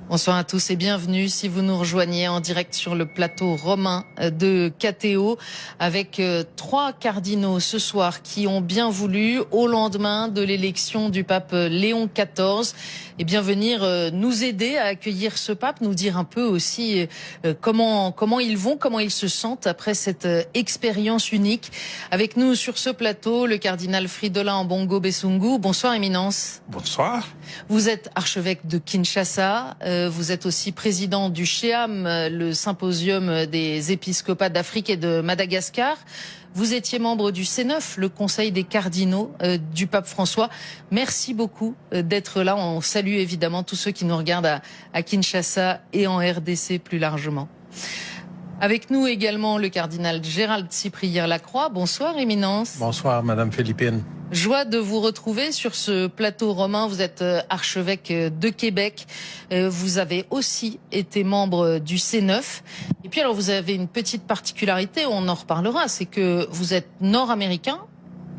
Bonsoir à tous et bienvenue si vous nous rejoignez en direct sur le plateau romain de KTO avec 3 cardinaux ce soir qui ont bien voulu, au lendemain de l'élection du pape Léon XIV, et bien venir nous aider à accueillir ce pape, nous dire un peu aussi comment ils vont, comment ils se sentent après cette expérience unique. Avec nous sur ce plateau, le cardinal Fridolin Ambongo Besungu. Bonsoir Éminence. Bonsoir. Vous êtes archevêque de Kinshasa. Vous êtes aussi président du SHEAM, le symposium des épiscopats d'Afrique et de Madagascar. Vous étiez membre du C9, le conseil des cardinaux du pape François. Merci beaucoup d'être là. On salue évidemment tous ceux qui nous regardent à Kinshasa et en RDC plus largement. Avec nous également le cardinal Gérald Cyprien-Lacroix. Bonsoir Éminence. Bonsoir Madame Philippine. Joie de vous retrouver sur ce plateau romain. Vous êtes archevêque de Québec. Vous avez aussi été membre du C9. Et puis alors vous avez une petite particularité, on en reparlera, c'est que vous êtes nord-américain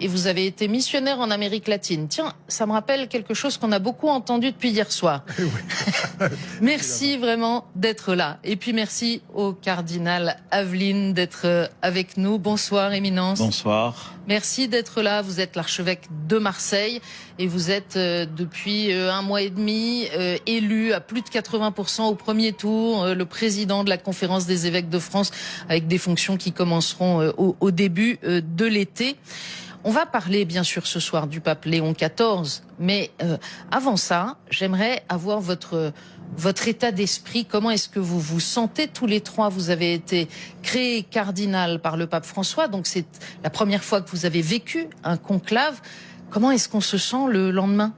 et vous avez été missionnaire en Amérique latine. Tiens, ça me rappelle quelque chose qu'on a beaucoup entendu depuis hier soir. Oui. Merci vraiment d'être là. Et puis merci au cardinal Aveline d'être avec nous. Bonsoir Éminence. Bonsoir. Merci d'être là. Vous êtes l'archevêque de Marseille et vous êtes depuis 1 mois et demi élu à plus de 80% au premier tour, le président de la conférence des évêques de France avec des fonctions qui commenceront au début de l'été. On va parler bien sûr ce soir du pape Léon XIV, mais avant ça, j'aimerais avoir votre état d'esprit. Comment est-ce que vous vous sentez tous les trois? Vous avez été créé cardinal par le pape François, donc c'est la première fois que vous avez vécu un conclave. Comment est-ce qu'on se sent le lendemain?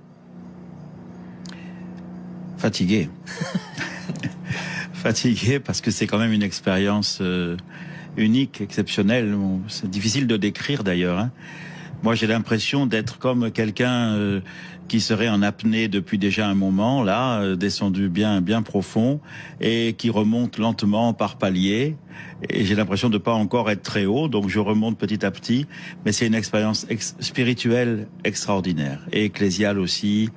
Fatigué. Fatigué parce que c'est quand même une expérience unique, exceptionnelle. C'est difficile de décrire d'ailleurs, hein. Moi, j'ai l'impression d'être comme quelqu'un qui serait en apnée depuis déjà un moment, là, descendu bien profond, et qui remonte lentement par paliers. Et j'ai l'impression de pas encore être très haut, donc je remonte petit à petit. Mais c'est une expérience spirituelle extraordinaire, et ecclésiale aussi.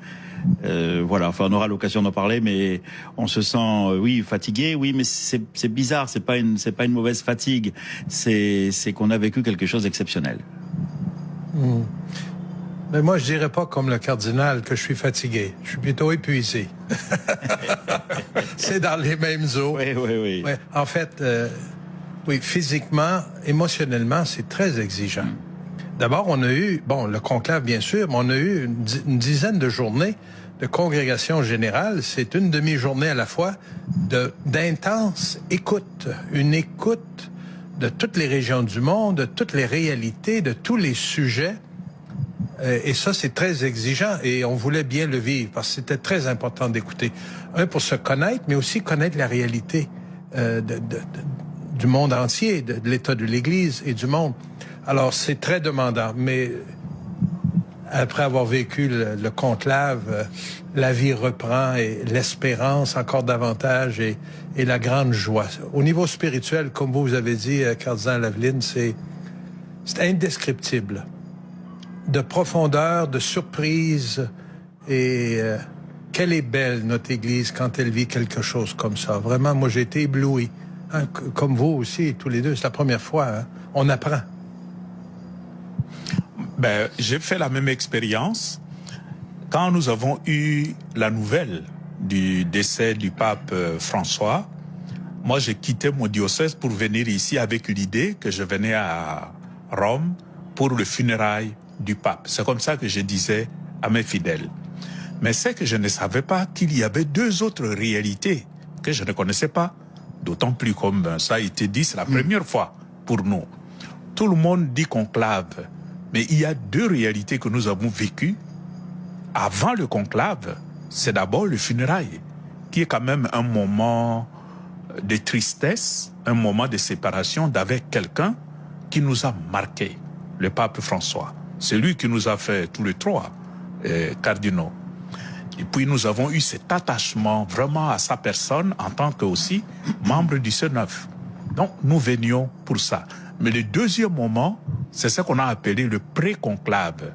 Voilà, enfin, on aura l'occasion d'en parler, mais on se sent, oui, fatigué, oui, mais c'est bizarre, c'est pas une mauvaise fatigue, c'est qu'on a vécu quelque chose d'exceptionnel. Mais moi, je dirais pas comme le cardinal que je suis fatigué. Je suis plutôt épuisé. C'est dans les mêmes eaux. Oui. Ouais, en fait, oui, physiquement, émotionnellement, c'est très exigeant. D'abord, on a eu, le conclave, bien sûr, mais on a eu une dizaine de journées de congrégation générale. C'est une demi-journée à la fois d'intense écoute. Une écoute de toutes les régions du monde, de toutes les réalités, de tous les sujets. Et ça, c'est très exigeant et on voulait bien le vivre parce que c'était très important d'écouter. Un, pour se connaître, mais aussi connaître la réalité du monde entier, de l'état de l'Église et du monde. Alors, c'est très demandant, mais après avoir vécu le conclave, la vie reprend et l'espérance encore davantage et la grande joie. Au niveau spirituel, comme vous avez dit, cardinal Aveline, c'est indescriptible. De profondeur, de surprise et quelle est belle notre Église quand elle vit quelque chose comme ça. Vraiment, moi j'ai été ébloui. Hein, comme vous aussi, tous les deux, c'est la première fois. Hein? On apprend. J'ai fait la même expérience quand nous avons eu la nouvelle du décès du pape François. Moi, j'ai quitté mon diocèse pour venir ici avec l'idée que je venais à Rome pour le funérail du pape. C'est comme ça que je disais à mes fidèles. Mais c'est que je ne savais pas qu'il y avait 2 autres réalités que je ne connaissais pas. D'autant plus comme ça a été dit, c'est la première fois pour nous. Tout le monde dit conclave. Mais il y a 2 réalités que nous avons vécues. Avant le conclave, c'est d'abord le funérail, qui est quand même un moment de tristesse, un moment de séparation d'avec quelqu'un qui nous a marqué, le pape François. C'est lui qui nous a fait tous les 3 cardinaux. Et puis nous avons eu cet attachement vraiment à sa personne en tant que aussi membre du C9. Donc nous venions pour ça. Mais le deuxième moment, c'est ce qu'on a appelé le pré-conclave.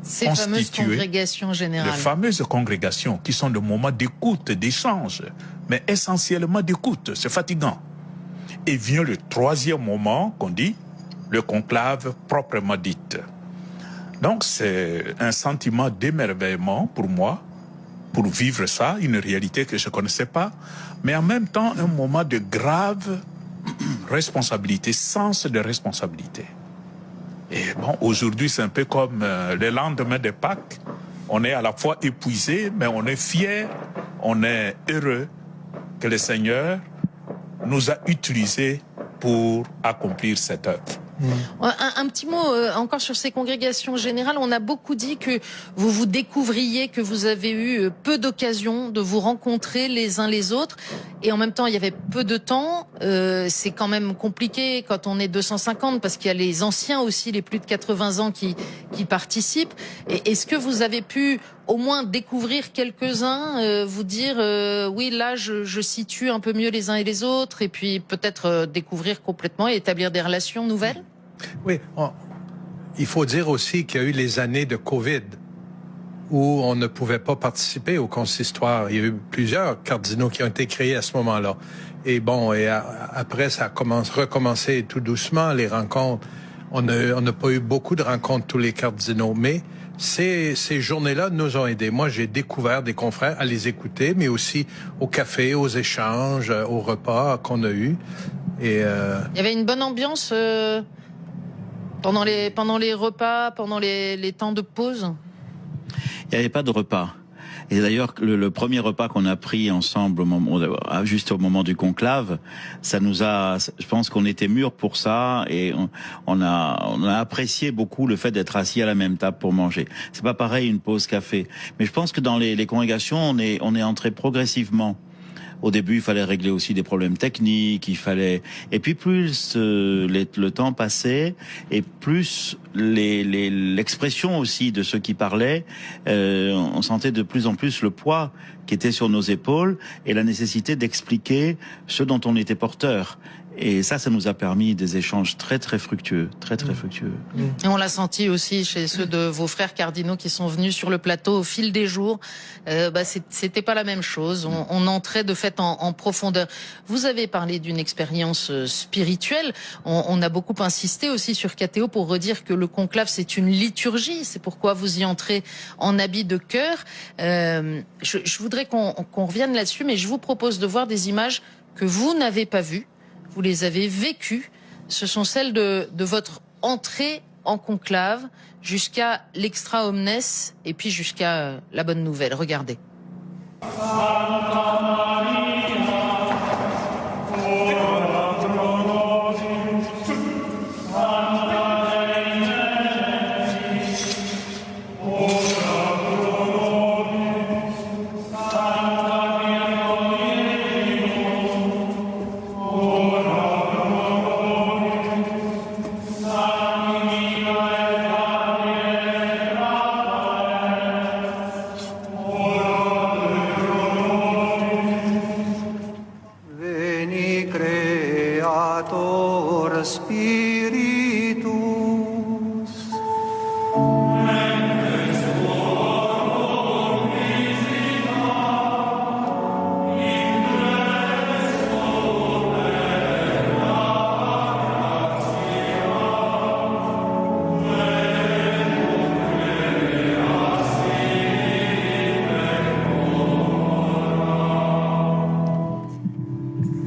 Ces fameuses congrégations générales. Les fameuses congrégations qui sont des moments d'écoute, d'échange, mais essentiellement d'écoute. C'est fatigant. Et vient le troisième moment qu'on dit, le conclave proprement dit. Donc c'est un sentiment d'émerveillement pour moi, pour vivre ça, une réalité que je ne connaissais pas, mais en même temps un moment de grave responsabilité, sens de responsabilité. Et bon, aujourd'hui c'est un peu comme le lendemain de Pâques, on est à la fois épuisé, mais on est fier, on est heureux que le Seigneur nous a utilisés pour accomplir cette œuvre. Un petit mot encore sur ces congrégations générales. On a beaucoup dit que vous vous découvriez, que vous avez eu peu d'occasions de vous rencontrer les uns les autres. Et en même temps, il y avait peu de temps. C'est quand même compliqué quand on est 250 parce qu'il y a les anciens aussi, les plus de 80 ans qui participent. Et est-ce que vous avez pu au moins découvrir quelques-uns, vous dire oui, là, je situe un peu mieux les uns et les autres, et puis peut-être découvrir complètement et établir des relations nouvelles? Oui, il faut dire aussi qu'il y a eu les années de Covid où on ne pouvait pas participer au consistoire. Il y a eu plusieurs cardinaux qui ont été créés à ce moment-là. Et bon, après, ça a recommencé tout doucement, les rencontres. On n'a pas eu beaucoup de rencontres, tous les cardinaux, mais ces journées-là nous ont aidés. Moi, j'ai découvert des confrères à les écouter, mais aussi au café, aux échanges, aux repas qu'on a eus. Et il y avait une bonne ambiance pendant les repas, pendant les temps de pause? Il n'y avait pas de repas. Et d'ailleurs, le premier repas qu'on a pris ensemble juste au moment du conclave, ça nous a, je pense qu'on était mûrs pour ça, et on a apprécié beaucoup le fait d'être assis à la même table pour manger. C'est pas pareil une pause café. Mais je pense que dans les congrégations, on est entré progressivement. Au début, il fallait régler aussi des problèmes techniques, et puis plus le temps passait, et plus l'expression aussi de ceux qui parlaient, on sentait de plus en plus le poids qui était sur nos épaules et la nécessité d'expliquer ce dont on était porteur. Et ça nous a permis des échanges très très fructueux, très très fructueux. Et on l'a senti aussi chez ceux de vos frères cardinaux qui sont venus sur le plateau au fil des jours. C'était pas la même chose. On entrait de fait en profondeur. Vous avez parlé d'une expérience spirituelle. On a beaucoup insisté aussi sur Catéo pour redire que le conclave c'est une liturgie. C'est pourquoi vous y entrez en habit de cœur. Je voudrais qu'on revienne là-dessus, mais je vous propose de voir des images que vous n'avez pas vues. Vous les avez vécues. Ce sont celles de votre entrée en conclave jusqu'à l'extra omnes et puis jusqu'à la bonne nouvelle. Regardez.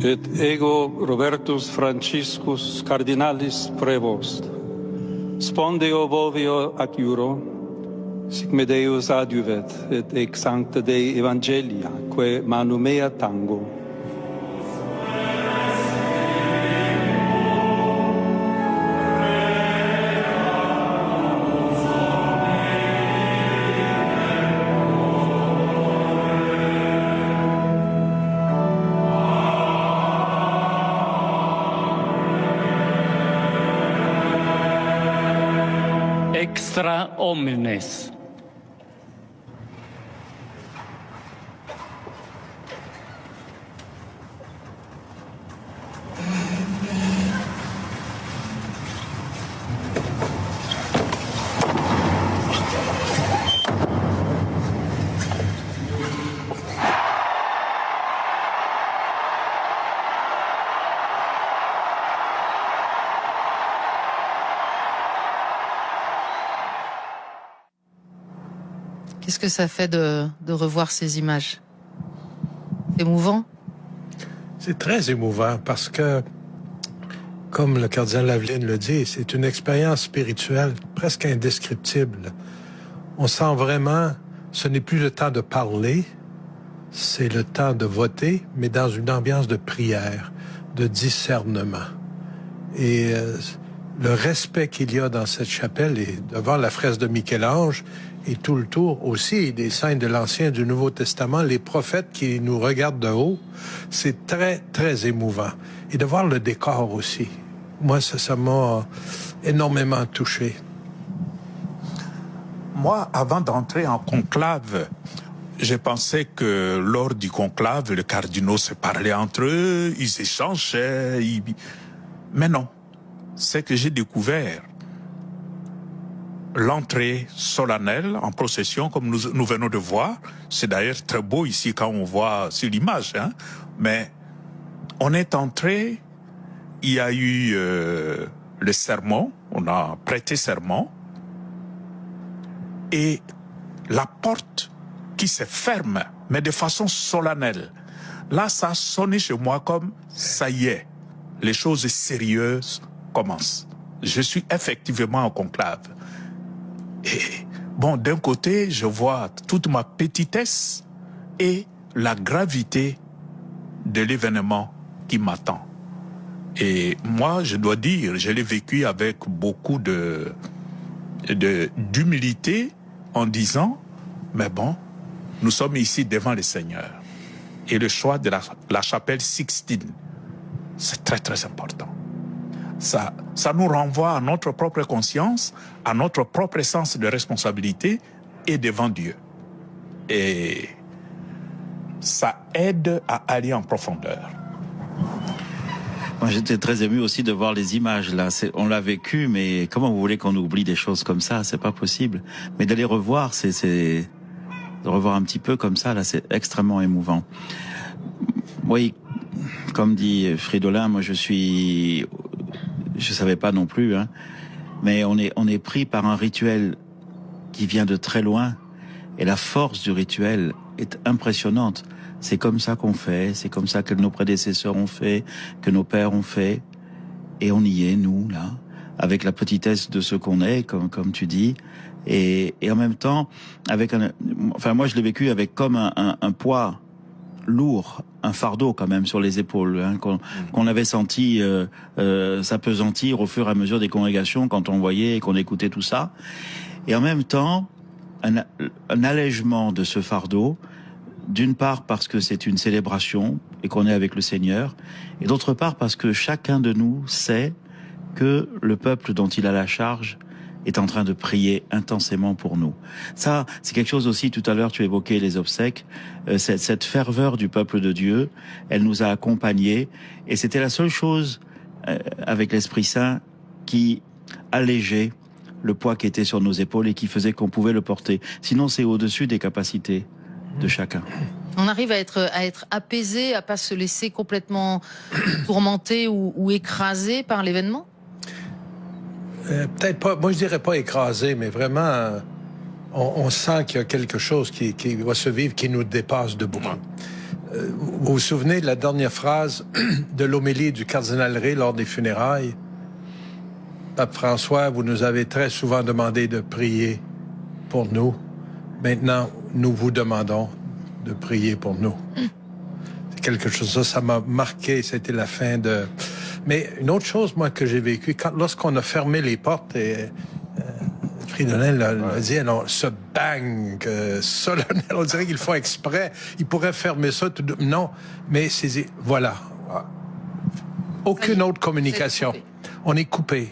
Et ego Robertus Franciscus cardinalis prevost, spondeo vovio ac iuro, sic me Deus adiuvet, et ex sancta Dei Evangelia, que manum mea tango. Extra omnes. Qu'est-ce que ça fait de revoir ces images? Émouvant? C'est très émouvant parce que, comme le cardinal Aveline le dit, c'est une expérience spirituelle presque indescriptible. On sent vraiment, ce n'est plus le temps de parler, c'est le temps de voter, mais dans une ambiance de prière, de discernement. Et le respect qu'il y a dans cette chapelle et devant la fresque de Michel-Ange et tout le tour aussi des scènes de l'Ancien et du Nouveau Testament, les prophètes qui nous regardent de haut, c'est très, très émouvant. Et de voir le décor aussi. Moi, ça m'a énormément touché. Moi, avant d'entrer en conclave, j'ai pensé que lors du conclave, les cardinaux se parlaient entre eux, ils échangeaient. Mais non, c'est que j'ai découvert l'entrée solennelle en procession, comme nous venons de voir. C'est d'ailleurs très beau ici quand on voit sur l'image. Hein. Mais on est entré, il y a eu le sermon, on a prêté serment, et la porte qui se ferme, mais de façon solennelle. Là, ça a sonné chez moi comme ça y est, les choses sérieuses commencent. Je suis effectivement en conclave. Et bon, d'un côté, je vois toute ma petitesse et la gravité de l'événement qui m'attend. Et moi, je dois dire, je l'ai vécu avec beaucoup d'humilité en disant, mais bon, nous sommes ici devant le Seigneur. Et le choix de la chapelle Sixtine, c'est très, très important. Ça nous renvoie à notre propre conscience, à notre propre sens de responsabilité et devant Dieu. Et ça aide à aller en profondeur. Moi, j'étais très ému aussi de voir les images là. On l'a vécu, mais comment vous voulez qu'on oublie des choses comme ça? C'est pas possible. Mais d'aller revoir, de revoir un petit peu comme ça, là, c'est extrêmement émouvant. Oui, comme dit Fridolin, moi je savais pas non plus, hein, mais on est pris par un rituel qui vient de très loin, et la force du rituel est impressionnante. C'est comme ça qu'on fait, c'est comme ça que nos prédécesseurs ont fait, que nos pères ont fait, et on y est, nous, là, avec la petitesse de ce qu'on est, comme tu dis, et en même temps, moi je l'ai vécu avec comme un poids lourd, un fardeau quand même sur les épaules, hein, qu'on avait senti s'apesantir au fur et à mesure des congrégations quand on voyait et qu'on écoutait tout ça, et en même temps un allègement de ce fardeau, d'une part parce que c'est une célébration et qu'on est avec le Seigneur, et d'autre part parce que chacun de nous sait que le peuple dont il a la charge est en train de prier intensément pour nous. Ça, c'est quelque chose aussi, tout à l'heure tu évoquais les obsèques, cette ferveur du peuple de Dieu, elle nous a accompagnés, et c'était la seule chose avec l'Esprit Saint qui allégeait le poids qui était sur nos épaules et qui faisait qu'on pouvait le porter. Sinon, c'est au-dessus des capacités de chacun. On arrive à être apaisé, à pas se laisser complètement tourmenter ou écraser par l'événement? Peut-être pas, moi je dirais pas écrasé, mais vraiment, on sent qu'il y a quelque chose qui va se vivre, qui nous dépasse de beaucoup. Vous vous souvenez de la dernière phrase de l'homélie du cardinal Ré lors des funérailles? Pape François, vous nous avez très souvent demandé de prier pour nous. Maintenant, nous vous demandons de prier pour nous. C'est quelque chose, ça m'a marqué, c'était la fin de... Mais une autre chose, moi, que j'ai vécu, lorsqu'on a fermé les portes, et Fridolin l'a dit, alors, ce bang solennel, on dirait qu'il faut exprès, il pourrait fermer ça tout... Non, mais c'est... Voilà. Aucune autre communication. On est coupé.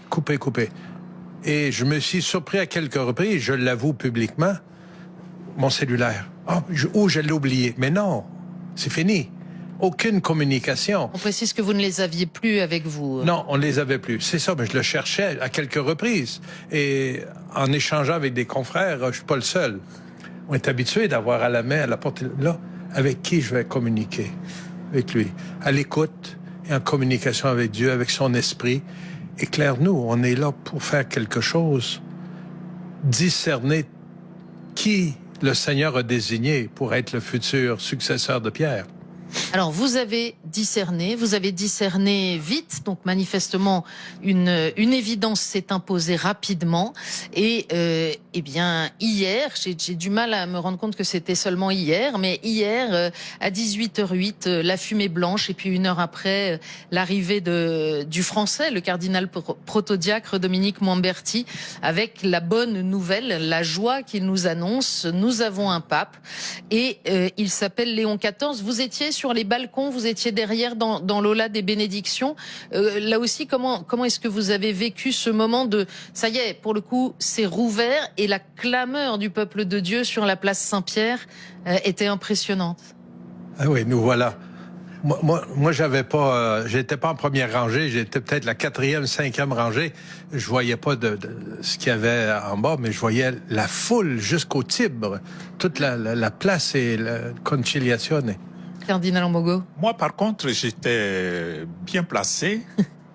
Et je me suis surpris à quelques reprises, je l'avoue publiquement, mon cellulaire. Je l'ai oublié. Mais non, c'est fini. Aucune communication. On précise que vous ne les aviez plus avec vous. Non, on ne les avait plus. C'est ça, mais je le cherchais à quelques reprises. Et en échangeant avec des confrères, je suis pas le seul. On est habitué d'avoir à la main, à la porte, là, avec qui je vais communiquer? Avec lui. À l'écoute et en communication avec Dieu, avec son esprit. Éclaire-nous, on est là pour faire quelque chose. Discerner qui le Seigneur a désigné pour être le futur successeur de Pierre. Alors, vous avez discerné vite, donc manifestement une évidence s'est imposée rapidement. Et eh bien, hier, j'ai du mal à me rendre compte que c'était seulement hier, mais hier, à 18h08, la fumée blanche, et puis une heure après, l'arrivée du Français, le cardinal protodiacre Dominique Mamberti, avec la bonne nouvelle, la joie qu'il nous annonce. Nous avons un pape, et il s'appelle Léon XIV. Vous étiez sur les balcons, vous étiez derrière dans l'aula des bénédictions. Là aussi, comment est-ce que vous avez vécu ce moment de ça y est, pour le coup, c'est rouvert, et la clameur du peuple de Dieu sur la place Saint-Pierre était impressionnante? Ah oui, nous voilà. Moi, j'étais pas en première rangée, j'étais peut-être la 4e, 5e rangée. Je voyais pas de ce qu'il y avait en bas, mais je voyais la foule jusqu'au Tibre, toute la place et la conciliazione. Cardinal Ambogo. Moi, par contre, j'étais bien placé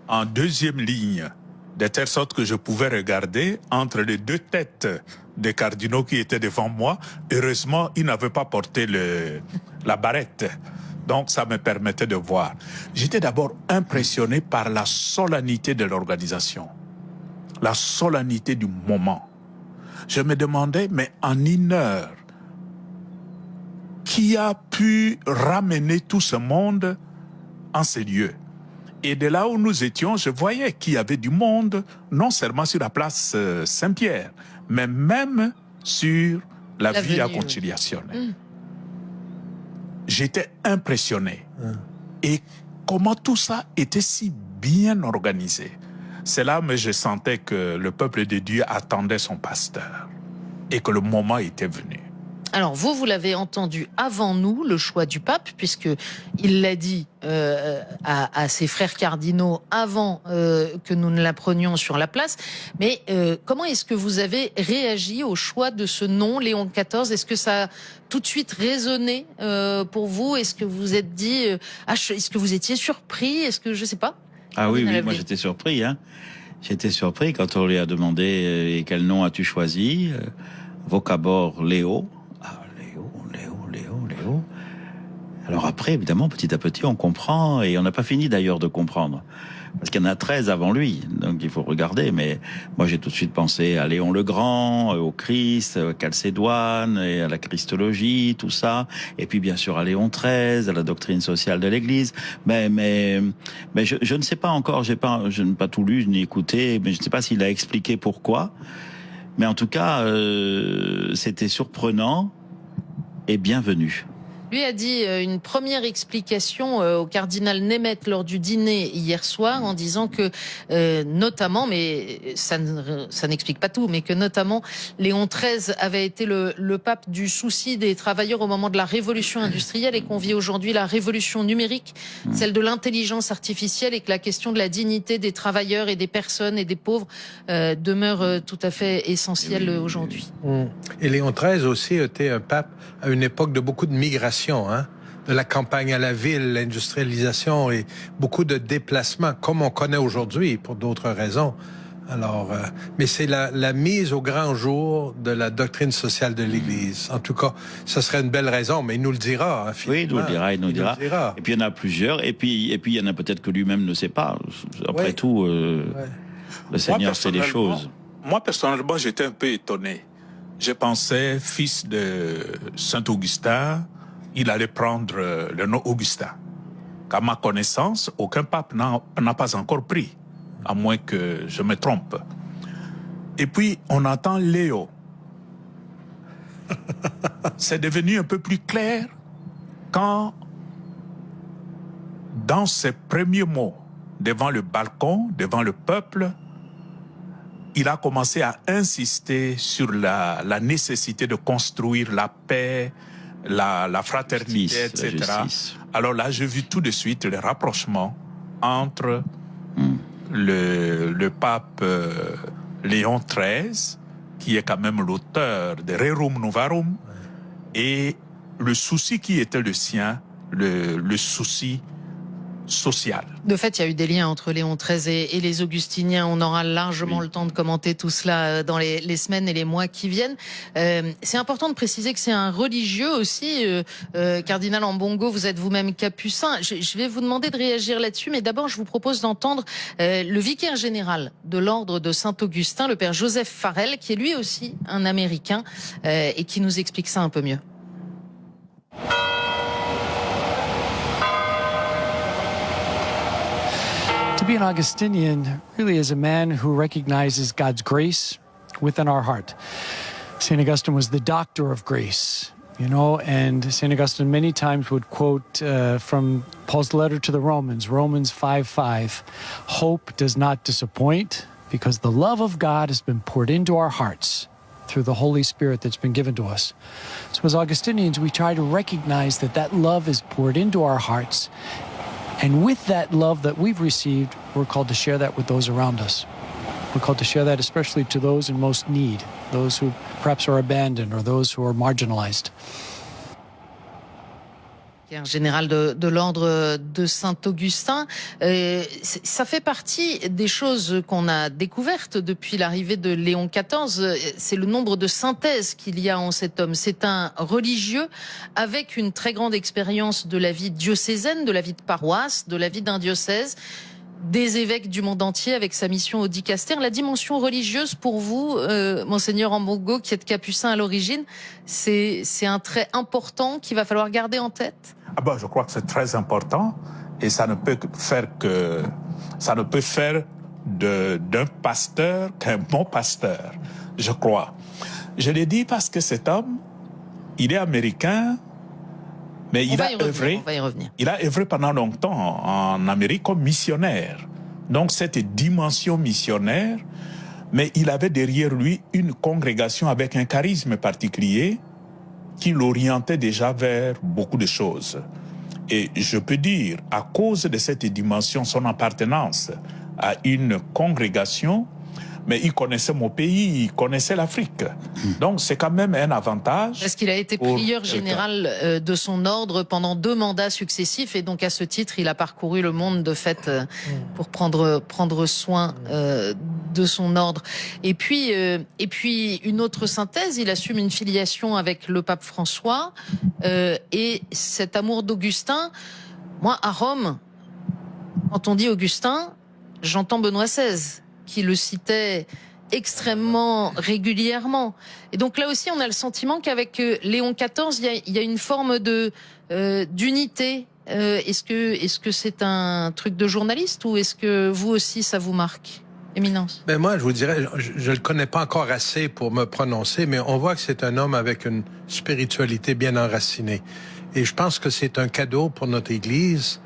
en 2e ligne, de telle sorte que je pouvais regarder entre les 2 têtes des cardinaux qui étaient devant moi. Heureusement, ils n'avaient pas porté la barrette. Donc, ça me permettait de voir. J'étais d'abord impressionné par la solennité de l'organisation, la solennité du moment. Je me demandais, mais en 1 heure, qui a pu ramener tout ce monde en ces lieux? Et de là où nous étions, je voyais qu'il y avait du monde, non seulement sur la place Saint-Pierre, mais même sur la Via Conciliazione. J'étais impressionné. Et comment tout ça était si bien organisé. C'est là que je sentais que le peuple de Dieu attendait son pasteur et que le moment était venu. Alors, vous l'avez entendu avant nous, le choix du pape, puisque il l'a dit à ses frères cardinaux avant que nous ne l'apprenions sur la place. Mais comment est-ce que vous avez réagi au choix de ce nom, Léon XIV? Est-ce que ça a tout de suite résonné pour vous? Est-ce que vous êtes dit, est-ce que vous étiez surpris? Est-ce que, je sais pas. Ah oui, moi j'étais surpris. J'étais surpris quand on lui a demandé quel nom as-tu choisi. Vocabore Léo. Léo. Alors après, évidemment, petit à petit, on comprend, et on n'a pas fini d'ailleurs de comprendre. Parce qu'il y en a 13 avant lui, donc il faut regarder. Mais moi, j'ai tout de suite pensé à Léon le Grand, au Christ, à Chalcédoine, et à la Christologie, tout ça. Et puis, bien sûr, à Léon XIII, à la doctrine sociale de l'Église. Mais je ne sais pas encore, je n'ai pas tout lu ni écouté, mais je ne sais pas s'il a expliqué pourquoi. Mais en tout cas, c'était surprenant et bienvenu. Lui a dit une première explication au cardinal Nemeth lors du dîner hier soir, en disant que notamment, mais ça n'explique pas tout, mais que notamment Léon XIII avait été le pape du souci des travailleurs au moment de la révolution industrielle, et qu'on vit aujourd'hui la révolution numérique, celle de l'intelligence artificielle, et que la question de la dignité des travailleurs et des personnes et des pauvres demeure tout à fait essentielle aujourd'hui. Et Léon XIII aussi était un pape à une époque de beaucoup de migration, de la campagne à la ville, l'industrialisation et beaucoup de déplacements, comme on connaît aujourd'hui pour d'autres raisons. Alors, mais c'est la mise au grand jour de la doctrine sociale de l'Église. En tout cas, ce serait une belle raison, mais il nous le dira. Oui, il nous le dira. Et puis il y en a plusieurs. Et puis il y en a peut-être que lui-même ne sait pas. Après tout, le Seigneur sait les choses. Moi, personnellement, j'étais un peu étonné. Je pensais, fils de Saint-Augustin, il allait prendre le nom Augustin. Qu'à ma connaissance, aucun pape n'a pas encore pris, à moins que je me trompe. Et puis, on entend Léo. C'est devenu un peu plus clair quand, dans ses premiers mots, devant le balcon, devant le peuple, il a commencé à insister sur la nécessité de construire la paix, la fraternité, etc. Alors là, j'ai vu tout de suite le rapprochement entre le pape Léon XIII, qui est quand même l'auteur de Rerum Novarum, et le souci qui était le sien, le souci social. De fait, il y a eu des liens entre Léon XIII et les augustiniens. On aura largement le temps de commenter tout cela dans les semaines et les mois qui viennent. C'est important de préciser que c'est un religieux aussi. Cardinal Ambongo, vous êtes vous-même capucin. Je vais vous demander de réagir là-dessus, mais d'abord, je vous propose d'entendre le vicaire général de l'ordre de Saint-Augustin, le père Joseph Farrell, qui est lui aussi un Américain et qui nous explique ça un peu mieux. To be an Augustinian really is a man who recognizes God's grace within our heart. St. Augustine was the doctor of grace, you know, and St. Augustine many times would quote from Paul's letter to the Romans, Romans 5:5, hope does not disappoint because the love of God has been poured into our hearts through the Holy Spirit that's been given to us. So as Augustinians, we try to recognize that love is poured into our hearts. And with that love that we've received, we're called to share that with those around us. We're called to share that especially to those in most need, those who perhaps are abandoned or those who are marginalized. Général de l'ordre de Saint-Augustin. Ça fait partie des choses qu'on a découvertes depuis l'arrivée de Léon XIV. C'est le nombre de synthèses qu'il y a en cet homme. C'est un religieux avec une très grande expérience de la vie diocésaine, de la vie de paroisse, de la vie d'un diocèse, des évêques du monde entier avec sa mission au dicaster. La dimension religieuse pour vous, Monseigneur Ambongo, qui êtes capucin à l'origine, c'est un trait important qu'il va falloir garder en tête? Je crois que c'est très important et ça ne peut faire d'un pasteur qu'un bon pasteur, je crois. Je l'ai dit parce que cet homme, il est américain, mais il a œuvré pendant longtemps en Amérique comme missionnaire. Donc cette dimension missionnaire, mais il avait derrière lui une congrégation avec un charisme particulier qui l'orientait déjà vers beaucoup de choses. Et je peux dire, à cause de cette dimension, son appartenance à une congrégation, mais il connaissait mon pays, il connaissait l'Afrique. Donc c'est quand même un avantage. Parce qu'il a été prieur général de son ordre pendant 2 mandats successifs et donc à ce titre, il a parcouru le monde de fait pour prendre soin de son ordre. Et puis une autre synthèse, il assume une filiation avec le pape François et cet amour d'Augustin. Moi, à Rome, quand on dit Augustin, j'entends Benoît XVI qui le citait extrêmement régulièrement. Et donc là aussi, on a le sentiment qu'avec Léon XIV, il y a une forme d'unité. Est-ce que c'est un truc de journaliste ou est-ce que vous aussi, ça vous marque, Éminence? Moi, je vous dirais, je le connais pas encore assez pour me prononcer, mais on voit que c'est un homme avec une spiritualité bien enracinée. Et je pense que c'est un cadeau pour notre Église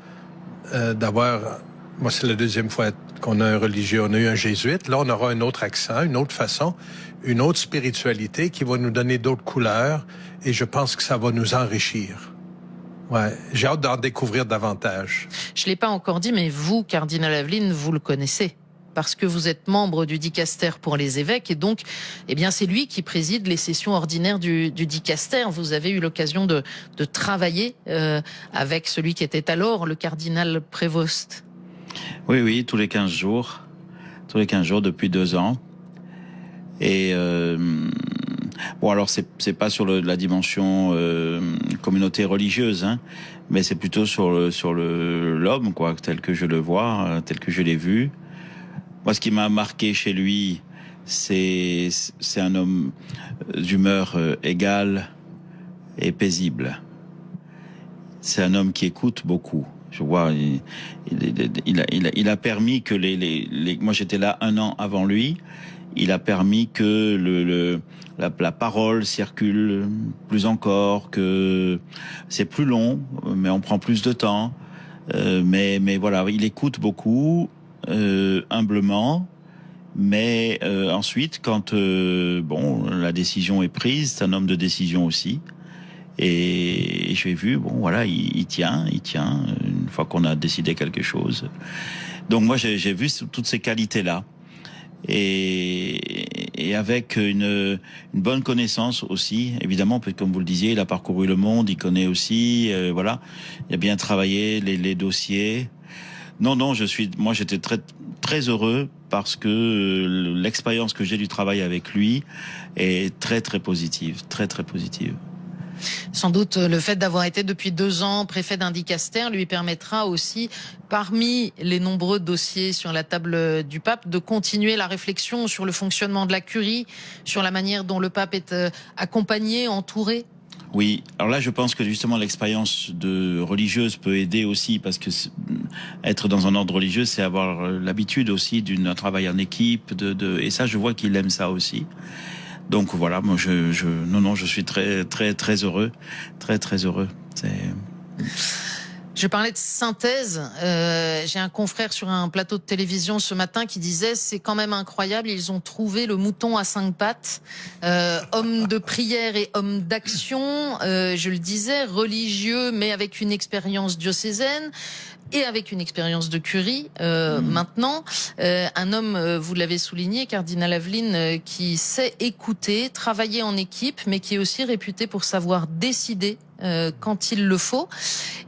d'avoir... Moi, c'est la 2e fois qu'on a un religieux. On a eu un jésuite. Là, on aura un autre accent, une autre façon, une autre spiritualité qui va nous donner d'autres couleurs. Et je pense que ça va nous enrichir. Ouais, j'ai hâte d'en découvrir davantage. Je l'ai pas encore dit, mais vous, Cardinal Aveline, vous le connaissez. Parce que vous êtes membre du dicaster pour les évêques. Et donc, c'est lui qui préside les sessions ordinaires du dicaster. Vous avez eu l'occasion de travailler avec celui qui était alors le cardinal Prévost. Oui, tous les 15 jours. Tous les 15 jours depuis 2 ans. Et alors c'est pas sur la dimension communauté religieuse, hein, mais c'est plutôt sur l'homme, quoi, tel que je le vois, tel que je l'ai vu. Moi, ce qui m'a marqué chez lui, c'est un homme d'humeur égale et paisible. C'est un homme qui écoute beaucoup. Je vois, il a permis que moi j'étais là 1 an avant lui, il a permis que la parole circule plus encore, que c'est plus long, mais on prend plus de temps, mais voilà, il écoute beaucoup, humblement, mais ensuite quand la décision est prise, c'est un homme de décision aussi. Et j'ai vu, il tient, une fois qu'on a décidé quelque chose. Donc moi, j'ai vu toutes ces qualités-là. Et et avec une bonne connaissance aussi, évidemment, comme vous le disiez, il a parcouru le monde, il connaît aussi, voilà, il a bien travaillé les dossiers. Non, moi j'étais très heureux parce que l'expérience que j'ai du travail avec lui est très positive, très positive. Sans doute, le fait d'avoir été depuis 2 ans préfet d'un dicaster lui permettra aussi, parmi les nombreux dossiers sur la table du pape, de continuer la réflexion sur le fonctionnement de la curie, sur la manière dont le pape est accompagné, entouré. Oui, alors là je pense que justement l'expérience de religieuse peut aider aussi, parce que être dans un ordre religieux, c'est avoir l'habitude aussi d'un travail en équipe, et ça je vois qu'il aime ça aussi. Donc voilà, moi je suis très heureux, très heureux. Je parlais de synthèse. J'ai un confrère sur un plateau de télévision ce matin qui disait c'est quand même incroyable, ils ont trouvé le mouton à 5 pattes, homme de prière et homme d'action. Je le disais, religieux mais avec une expérience diocésaine. Et avec une expérience de curie maintenant, un homme, vous l'avez souligné, cardinal Aveline, qui sait écouter, travailler en équipe, mais qui est aussi réputé pour savoir décider quand il le faut.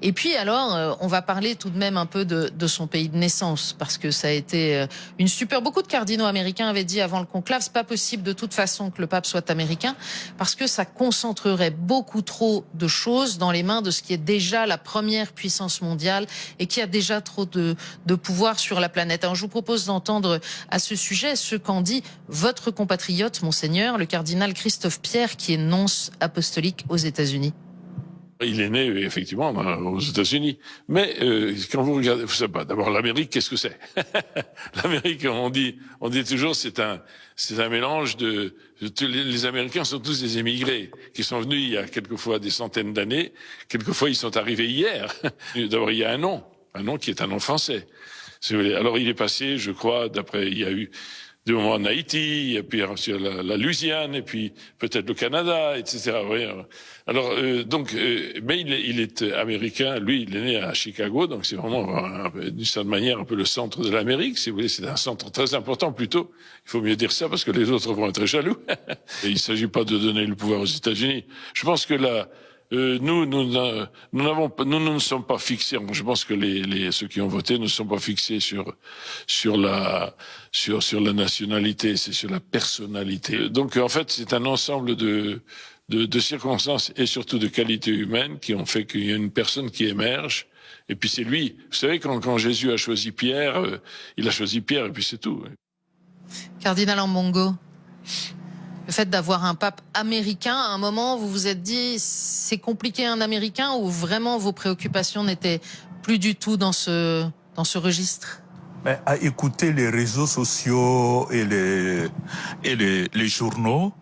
Et puis alors, on va parler tout de même un peu de son pays de naissance, parce que ça a été une super... Beaucoup de cardinaux américains avaient dit avant le conclave, c'est pas possible de toute façon que le pape soit américain, parce que ça concentrerait beaucoup trop de choses dans les mains de ce qui est déjà la première puissance mondiale et qui a déjà trop de pouvoir sur la planète. Alors je vous propose d'entendre à ce sujet ce qu'en dit votre compatriote, monseigneur, le cardinal Christophe Pierre, qui est nonce apostolique aux États-Unis. Il est né effectivement aux États-Unis, mais quand vous regardez, vous savez pas. D'abord, l'Amérique, qu'est-ce que c'est? L'Amérique, on dit toujours, c'est un mélange de. Les Américains sont tous des émigrés qui sont venus il y a quelquefois des centaines d'années. Quelquefois, ils sont arrivés hier. D'abord, il y a un nom qui est un nom français. Si vous voulez. Alors, il est passé, je crois, il y a eu des moments en Haïti, et puis sur la Louisiane, et puis peut-être le Canada, etc. Oui. Alors mais il est américain. Lui, il est né à Chicago, donc c'est vraiment d'une certaine manière un peu le centre de l'Amérique. Si vous voulez, c'est un centre très important plutôt. Il faut mieux dire ça parce que les autres vont être jaloux. Et il ne s'agit pas de donner le pouvoir aux États-Unis. Je pense que là. Nous ne sommes pas fixés. Je pense que ceux qui ont voté ne sont pas fixés sur la nationalité, c'est sur la personnalité. Donc en fait, c'est un ensemble de circonstances et surtout de qualités humaines qui ont fait qu'il y a une personne qui émerge. Et puis c'est lui. Vous savez, quand Jésus a choisi Pierre, il a choisi Pierre et puis c'est tout. Cardinal Ambongo. Le fait d'avoir un pape américain, à un moment, vous vous êtes dit, c'est compliqué un Américain, ou vraiment vos préoccupations n'étaient plus du tout dans ce registre? Mais à écouter les réseaux sociaux et les journaux,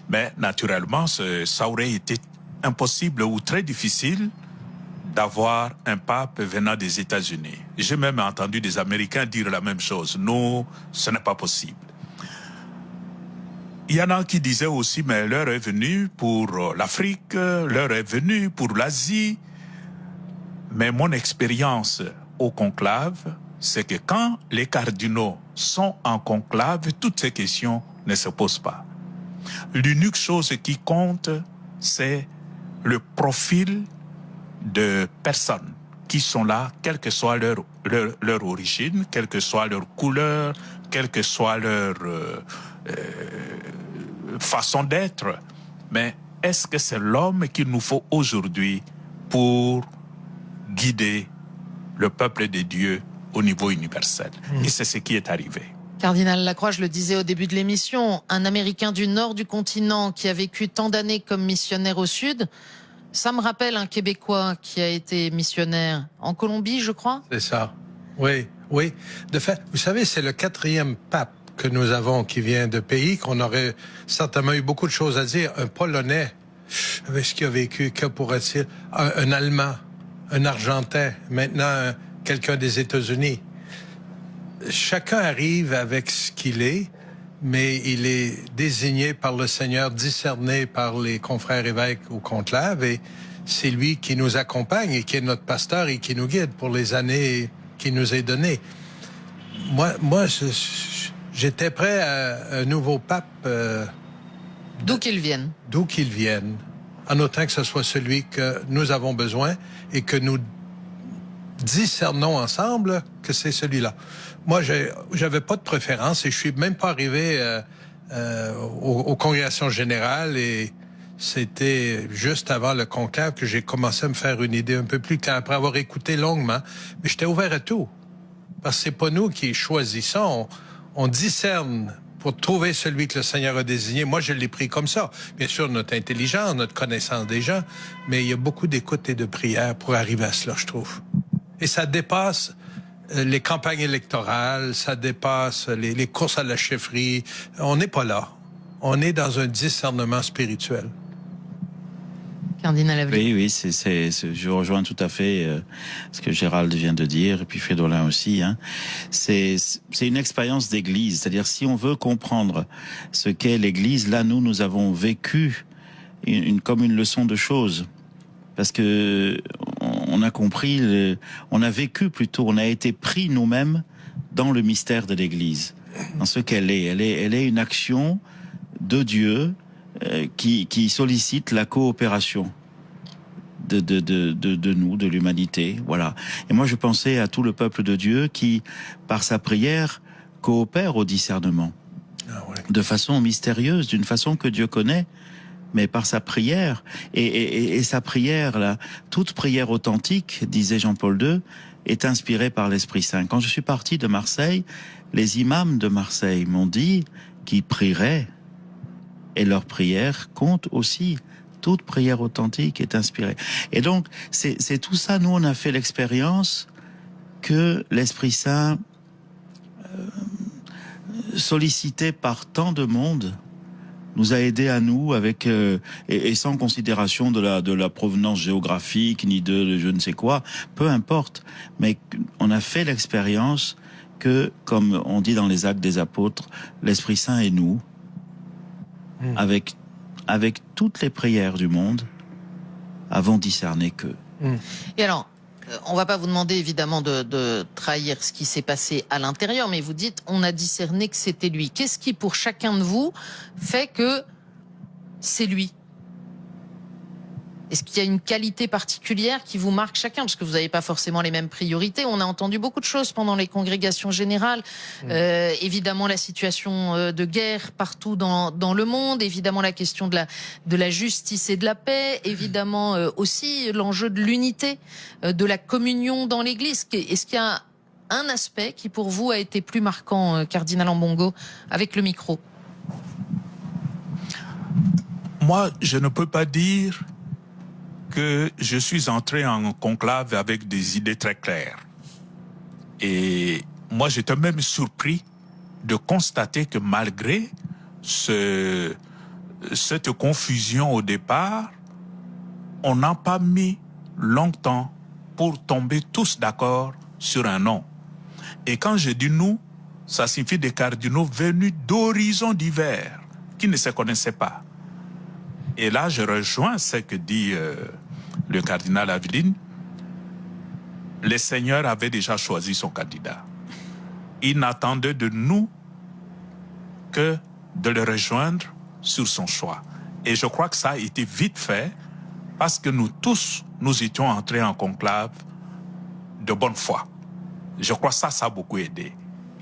mais naturellement, ça aurait été impossible ou très difficile d'avoir un pape venant des États-Unis. J'ai même entendu des Américains dire la même chose. Non, ce n'est pas possible. Il y en a qui disaient aussi, mais l'heure est venue pour l'Afrique, l'heure est venue pour l'Asie. Mais mon expérience au conclave, c'est que quand les cardinaux sont en conclave, toutes ces questions ne se posent pas. L'unique chose qui compte, c'est le profil de personnes qui sont là, quelle que soit leur origine, quelle que soit leur couleur, quelle que soit leur façon d'être. Mais est-ce que c'est l'homme qu'il nous faut aujourd'hui pour guider le peuple de Dieu au niveau universel? Et c'est ce qui est arrivé. Cardinal Lacroix, je le disais au début de l'émission, un Américain du nord du continent qui a vécu tant d'années comme missionnaire au sud, ça me rappelle un Québécois qui a été missionnaire en Colombie, je crois. C'est ça. Oui. De fait, vous savez, c'est le 4e pape que nous avons qui vient de pays qu'on aurait certainement eu beaucoup de choses à dire. Un Polonais, avec ce qu'il a vécu, que pourrait-il? Un Allemand, un Argentin, maintenant quelqu'un des États-Unis. Chacun arrive avec ce qu'il est, mais il est désigné par le Seigneur, discerné par les confrères évêques au conclave, et c'est lui qui nous accompagne et qui est notre pasteur et qui nous guide pour les années qu'il nous est données. Moi, J'étais prêt à un nouveau pape, D'où qu'ils viennent. d'où qu'il vienne, en autant que ce soit celui que nous avons besoin et que nous discernons ensemble que c'est celui-là. Moi, j'avais pas de préférence et je suis même pas arrivé aux congrégations générales et c'était juste avant le conclave que j'ai commencé à me faire une idée un peu plus claire après avoir écouté longuement. Mais j'étais ouvert à tout. Parce que c'est pas nous qui choisissons. On discerne pour trouver celui que le Seigneur a désigné. Moi, je l'ai pris comme ça. Bien sûr, notre intelligence, notre connaissance des gens, mais il y a beaucoup d'écoute et de prière pour arriver à cela, je trouve. Et ça dépasse les campagnes électorales, ça dépasse les courses à la chefferie. On n'est pas là. On est dans un discernement spirituel. Cardinal Aveline. Oui, je rejoins tout à fait ce que Gérald vient de dire, et puis Fridolin aussi. Hein. C'est une expérience d'église, c'est-à-dire si on veut comprendre ce qu'est l'église, là, nous avons vécu comme une leçon de choses. Parce que on a compris, on a vécu plutôt, on a été pris nous-mêmes dans le mystère de l'Église, dans ce qu'elle est. Elle est une action de Dieu qui sollicite la coopération de nous, de l'humanité. Voilà. Et moi, je pensais à tout le peuple de Dieu qui, par sa prière, coopère au discernement, de façon mystérieuse, d'une façon que Dieu connaît. Mais par sa prière, et sa prière, là, toute prière authentique, disait Jean-Paul II, est inspirée par l'Esprit Saint. Quand je suis parti de Marseille, les imams de Marseille m'ont dit qu'ils prieraient, et leur prière compte aussi. Toute prière authentique est inspirée. Et donc, c'est tout ça, nous, on a fait l'expérience que l'Esprit Saint, sollicité par tant de monde, nous a aidés à nous avec et sans considération de la provenance géographique ni de je ne sais quoi, peu importe, mais on a fait l'expérience que, comme on dit dans les Actes des Apôtres, l'Esprit Saint et nous, avec toutes les prières du monde, avons discerné que. Et alors, on va pas vous demander évidemment de trahir ce qui s'est passé à l'intérieur, mais vous dites on a discerné que c'était lui. Qu'est-ce qui pour chacun de vous fait que c'est lui? Est-ce qu'il y a une qualité particulière qui vous marque chacun? Parce que vous n'avez pas forcément les mêmes priorités. On a entendu beaucoup de choses pendant les congrégations générales. Évidemment, la situation de guerre partout dans le monde. Évidemment, la question de la justice et de la paix. Évidemment, aussi l'enjeu de l'unité, de la communion dans l'Église. Est-ce qu'il y a un aspect qui, pour vous, a été plus marquant, Cardinal Ambongo, avec le micro? Moi, je ne peux pas dire que je suis entré en conclave avec des idées très claires. Et moi, j'étais même surpris de constater que malgré cette confusion au départ, on n'a pas mis longtemps pour tomber tous d'accord sur un nom. Et quand je dis nous, ça signifie des cardinaux venus d'horizons divers, qui ne se connaissaient pas. Et là, je rejoins ce que dit le cardinal Aveline. Le Seigneur avait déjà choisi son candidat. Il n'attendait de nous que de le rejoindre sur son choix. Et je crois que ça a été vite fait parce que nous tous, nous étions entrés en conclave de bonne foi. Je crois que ça a beaucoup aidé.